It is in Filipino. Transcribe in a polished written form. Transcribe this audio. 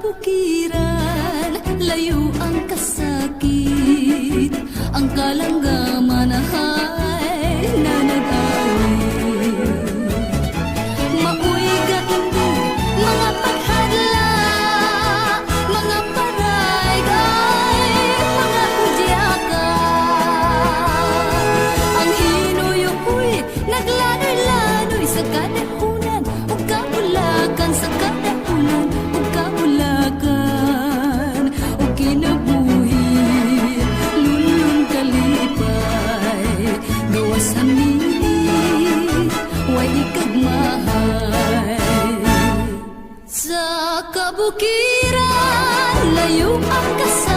kabukiran, layo ang kasakit, ang kalanggaman ay nanag-awit. Maoy gaindi, mga paghadla, mga paray ay mga kudyaka. Ang hinuyoy, naglanoy-lanoy sa kadahunan, o kabulakan sa kadahunan, o kabulakan, o kinabuhi, lunlun kalipay, gawas hamili, way ikagmahay. Sa kabukiran, layo ang kasal.